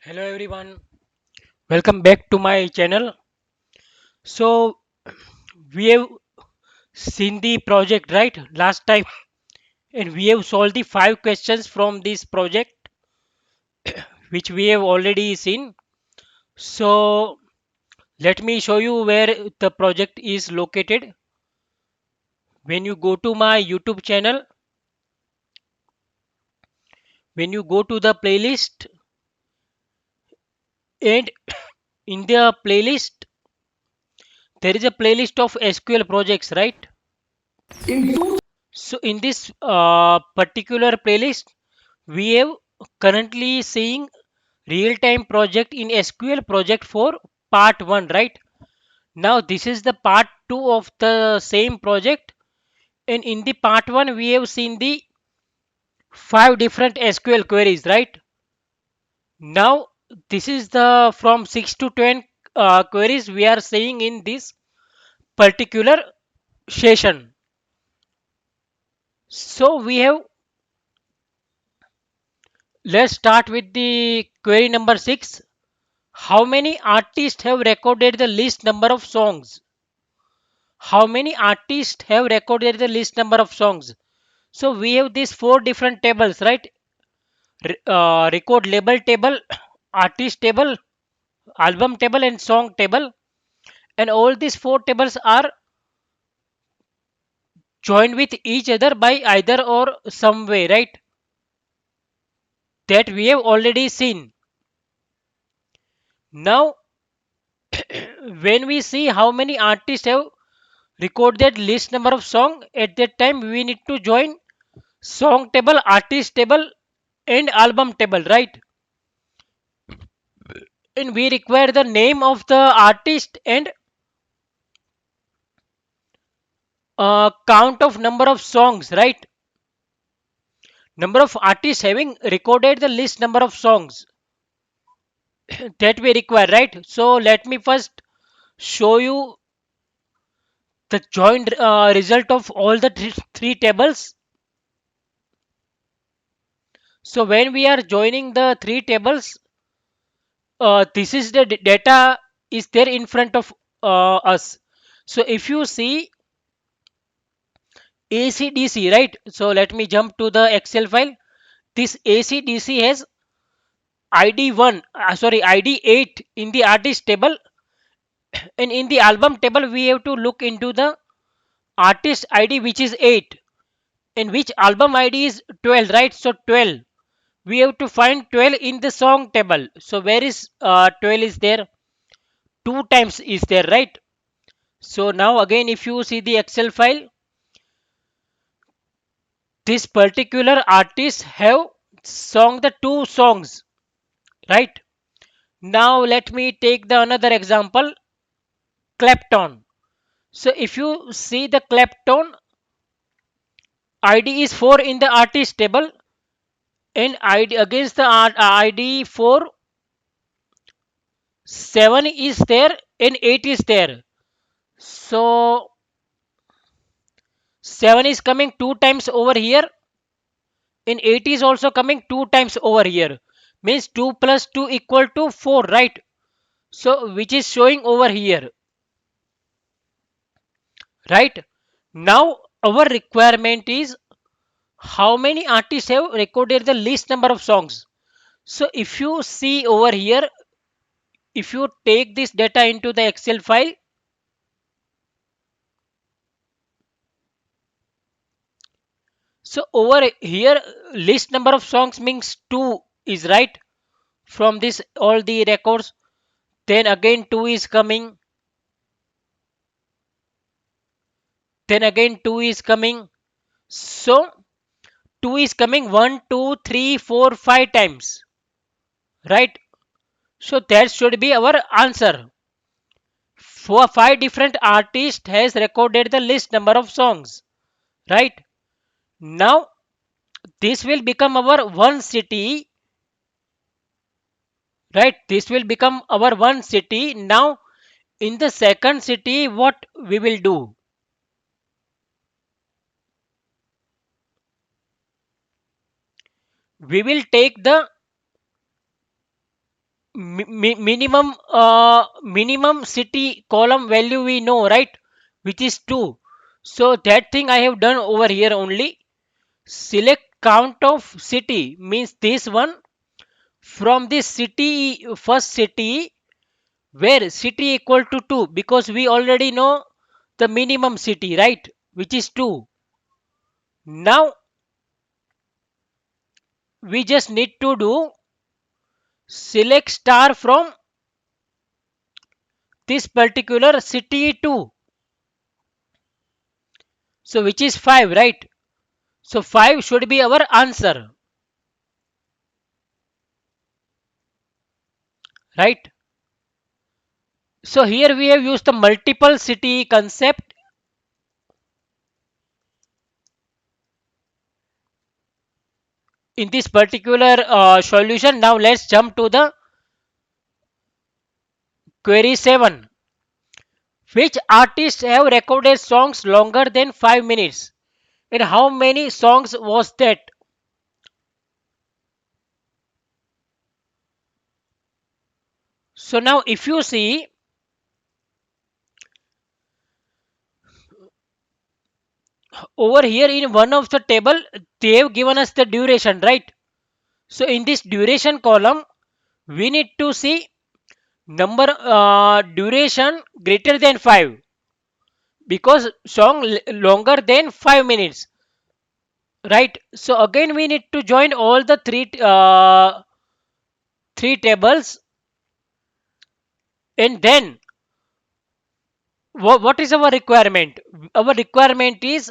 Hello everyone, welcome back to my channel. So we have seen the project right last time, and we have solved the five questions from this project which we have already seen. So let me show you where the project is located. When you go to my YouTube channel, when you go to the playlist, and in the playlist there is a playlist of SQL projects, right? So in this particular playlist, we have currently seeing real-time project in SQL project for part 1, right? Now this is the part 2 of the same project, and in the part 1 we have seen the five different SQL queries, right? Now this is the from 6 to 10 queries we are seeing in this particular session. So we have, let's start with the query number 6. How many artists have recorded the least number of songs? How many artists have recorded the least number of songs? So we have these four different tables, right? Record label table, artist table, album table, and song table. And all these four tables are joined with each other by either or some way, right? That we have already seen. Now, when we see how many artists have recorded least number of song, at that time we need to join song table, artist table, and album table, right? And we require the name of the artist and count of number of songs, right? Number of artists having recorded the least number of songs that we require, right? So let me first show you the joint result of all the three tables. So when we are joining the three tables, this is the data is there in front of us. So if you see ACDC, right? So let me jump to the Excel file. This ACDC has ID1, sorry, ID8 in the artist table, and in the album table we have to look into the artist ID which is 8, and which album ID is 12, right? So 12. We have to find 12 in the song table. So where is 12 is there? Two times is there, right? So now again if you see the Excel file, this particular artist have sung the two songs, right? Now let me take the another example, Clapton. So if you see the Clapton ID is 4 in the artist table, and ID against the ID 4, 7 is there and 8 is there. So 7 is coming two times over here, and 8 is also coming two times over here. Means 2 plus 2 equal to 4, right? So which is showing over here, right? Now our requirement is how many artists have recorded the least number of songs. So if you see over here, if you take this data into the Excel file, so over here list number of songs means 2 is right from this all the records. Then again 2 is coming, then again 2 is coming. So 2 is coming 1, 2, 3, 4, 5 times, right? So that should be our answer. For five different artists has recorded the least number of songs, right? Now this will become our one city, right? This will become our one city. Now in the second city what we will do, we will take the minimum city column value we know, right, which is 2. So that thing I have done over here only. Select count of city means this one, from this city, first city, where city equal to 2, because we already know the minimum city, right, which is 2. Now we just need to do select star from this particular city 2, so which is 5, right? So 5 should be our answer, right? So here we have used the multiple city concept in this particular solution. Now let's jump to the query 7. Which artists have recorded songs longer than 5 minutes? And how many songs was that? So now if you see over here in one of the table, they have given us the duration, right? So in this duration column, we need to see number duration greater than 5, because song longer than 5 minutes, right? So again we need to join all the three tables, and then what is our requirement? Our requirement is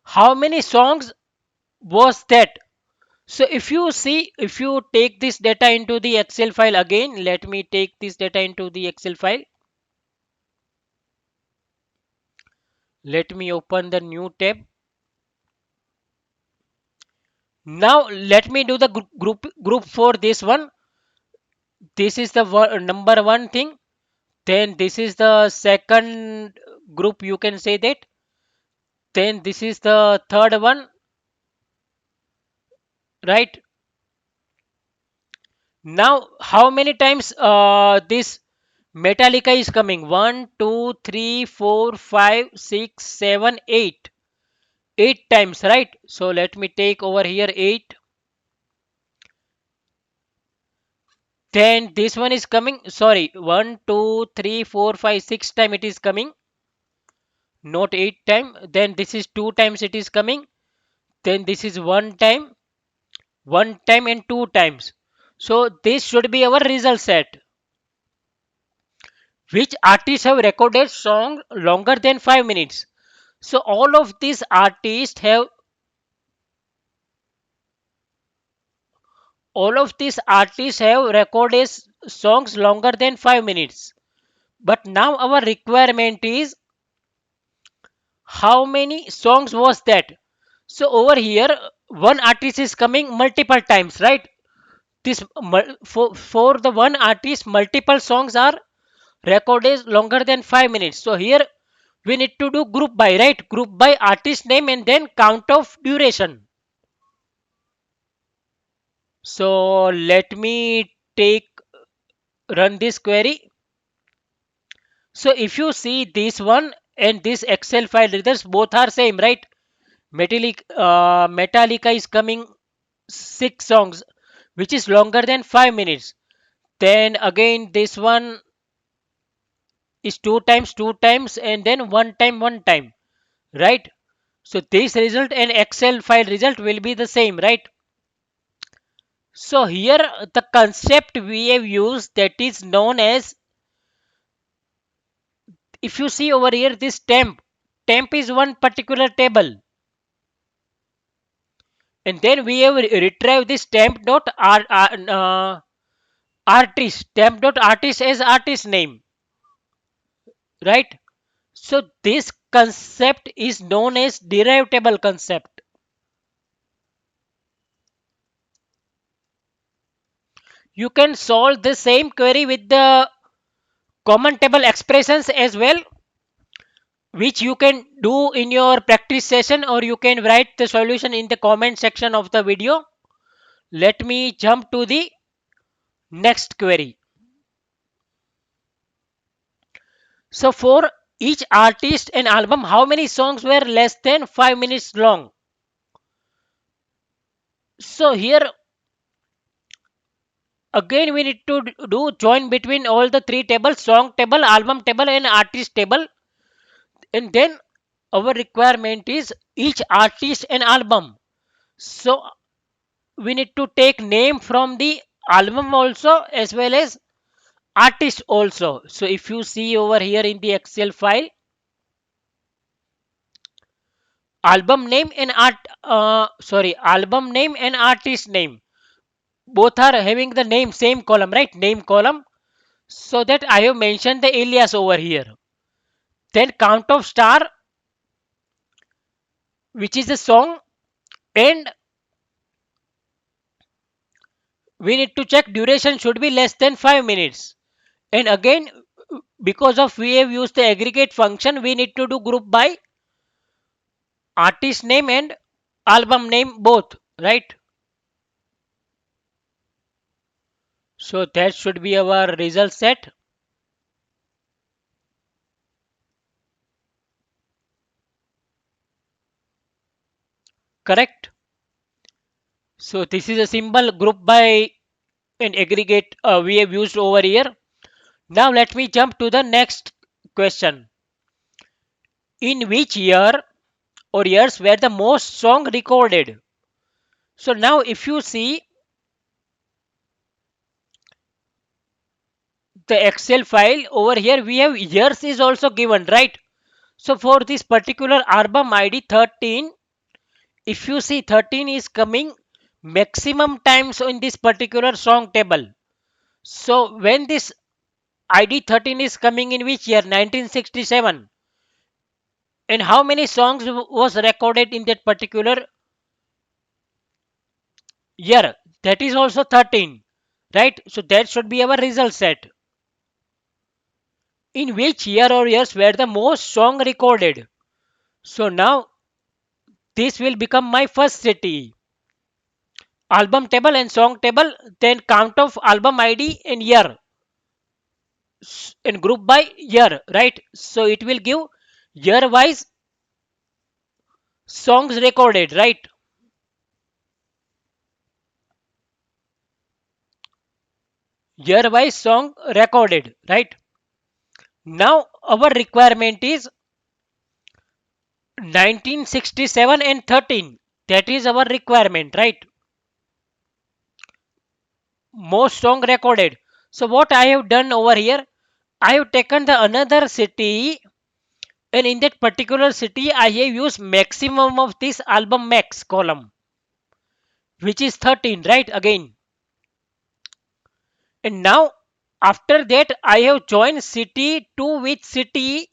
how many songs was that. So if you see, if you take this data into the Excel file, again let me take this data into the Excel file. Let me open the new tab. Now let me do the group for this one. This is the number one thing. Then this is the second group, you can say that. Then this is the third one, right? Now how many times this Metallica is coming? 1, 2, 3, 4, 5, 6, 7, 8. 8 times, right? So let me take over here 8. Then this one is coming. Sorry, 1, 2, 3, 4, 5, 6 time it is coming. Not 8 time. Then this is 2 times it is coming. Then this is 1 time and 2 times. So this should be our result set. Which artists have recorded song longer than 5 minutes? So all of these artists have recorded songs longer than 5 minutes. But now our requirement is how many songs was that. So over here one artist is coming multiple times, right? This for the one artist multiple songs are recorded longer than 5 minutes. So here we need to do group by, right? Group by artist name and then count of duration. So let me take run this query. So if you see this one and this Excel file results, both are same, right? Metallica is coming 6 songs, which is longer than 5 minutes. Then again this one is 2 times, and then 1 time, right? So this result and Excel file result will be the same, right? So here the concept we have used, that is known as, if you see over here this temp is one particular table, and then we have retrieved this temp.artist as artist name, right? So this concept is known as derived table concept. You can solve the same query with the common table expressions as well, which you can do in your practice session, or you can write the solution in the comment section of the video. Let me jump to the next query. So for each artist and album, how many songs were less than 5 minutes long? So here again we need to do join between all the three tables: song table, album table, and artist table. And then our requirement is each artist and album. So we need to take name from the album also as well as artist also. So if you see over here in the Excel file, album name and album name and artist name, both are having the name same column, right? Name column. So that I have mentioned the alias over here. Then count of star, which is the song, and we need to check duration should be less than 5 minutes. And again, because of we have used the aggregate function, we need to do group by artist name and album name both, right? So that should be our result set. Correct. So this is a symbol group by an aggregate we have used over here. Now let me jump to the next question. In which year or years were the most song recorded? So now if you see the Excel file over here, we have years is also given, right? So for this particular album ID 13, if you see 13 is coming maximum times in this particular song table. So when this ID 13 is coming in which year? 1967. And how many songs was recorded in that particular year? That is also 13, right? So that should be our result set. In which year or years were the most song recorded? So now this will become my first city. Album table and song table, then count of album ID and year and group by year, right? So it will give year wise songs recorded, right? Year wise song recorded, right? Now our requirement is 1967 and 13. That is our requirement, right? Most song recorded. So what I have done over here, I have taken the another city, and in that particular city I have used maximum of this album max column, which is 13, right? Again. And now after that I have joined city 2 with city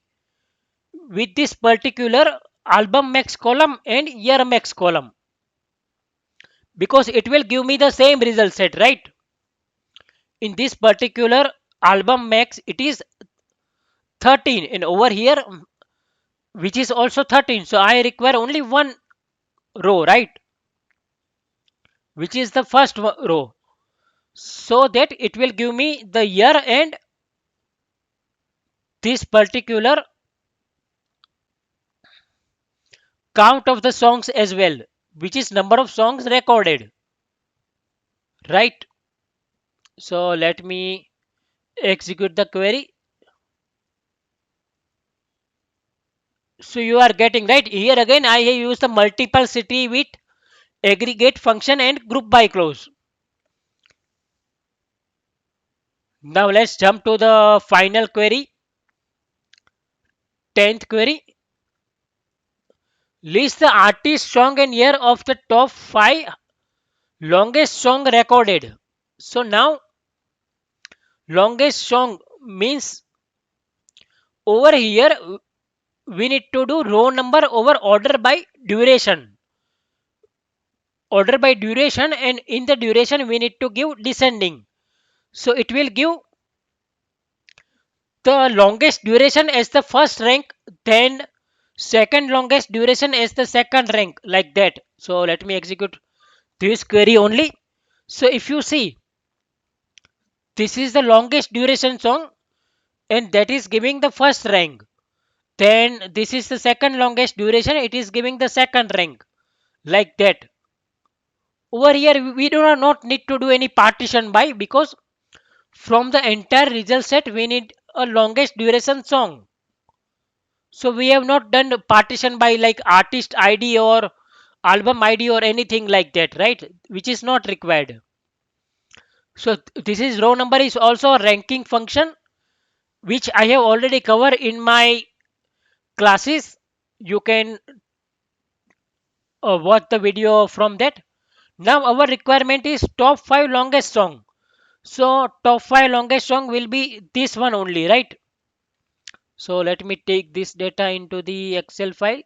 with this particular album max column and year max column, because it will give me the same result set, right? In this particular album max it is 13, and over here which is also 13, so I require only one row, right? Which is the first row, so that it will give me the year and this particular count of the songs as well, which is number of songs recorded, right? So let me execute the query. So you are getting right here again I have used the multiple city with aggregate function and group by clause. Now let's jump to the final query. 10th query. List the artist, song and year of the top 5 longest song recorded. So now longest song means over here we need to do row number over order by duration. Order by duration, and in the duration we need to give descending. So it will give the longest duration as the first rank, then second longest duration as the second rank, like that. So let me execute this query only. So if you see, this is the longest duration song, and that is giving the first rank. Then this is the second longest duration, it is giving the second rank, like that. Over here we do not need to do any partition by, because from the entire result set we need a longest duration song. So we have not done partition by like artist ID or album ID or anything like that, right? Which is not required. So this is row number is also a ranking function, which I have already covered in my classes. You can watch the video from that. Now our requirement is top 5 longest song. So top 5 longest song will be this one only, right? So let me take this data into the Excel file.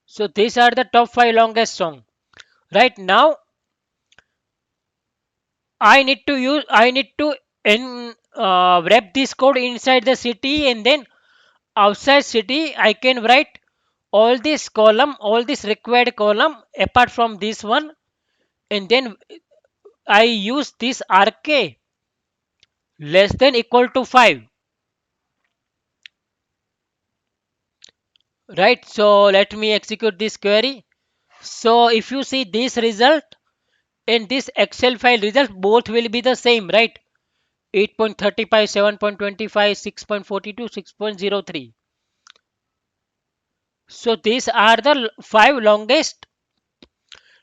So these are the top 5 longest song. Right now I need to wrap this code inside the city, and then outside city I can write all this required column apart from this one, and then I use this RK less than equal to 5, right? So let me execute this query. So if you see this result and this Excel file result, both will be the same, right? 8.35, 7.25, 6.42, 6.03. So these are the 5 longest.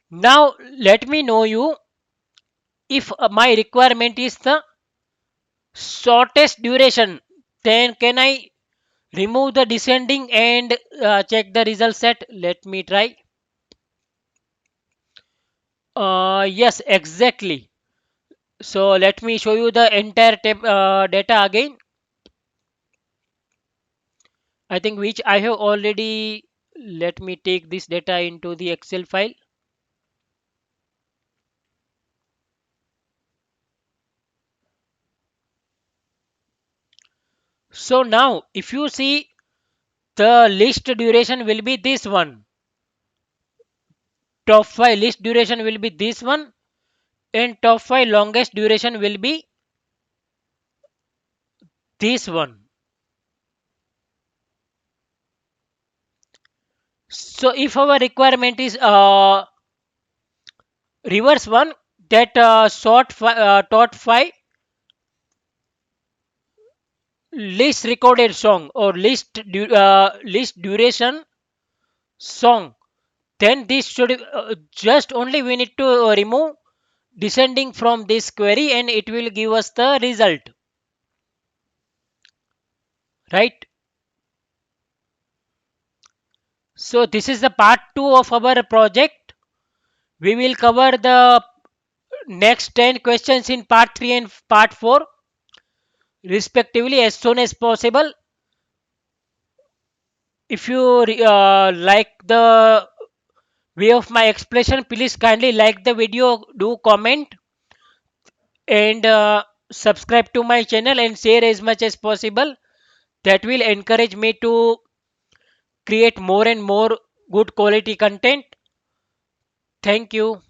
Now let me know you if my requirement is the shortest duration, then can I remove the descending and check the result set? Let me try. Yes, exactly. So let me show you the entire data again. I think which I have already. Let me take this data into the Excel file. So now if you see, the list duration will be this one. Top 5 list duration will be this one, and top 5 longest duration will be this one. So if our requirement is reverse one, that top 5 least recorded song or least duration song, then this should just only we need to remove descending from this query, and it will give us the result, right? So this is the part 2 of our project. We will cover the next 10 questions in part 3 and part 4 respectively as soon as possible. If you like the way of my explanation, please kindly like the video, do comment, and subscribe to my channel and share as much as possible. That will encourage me to create more and more good quality content. Thank you.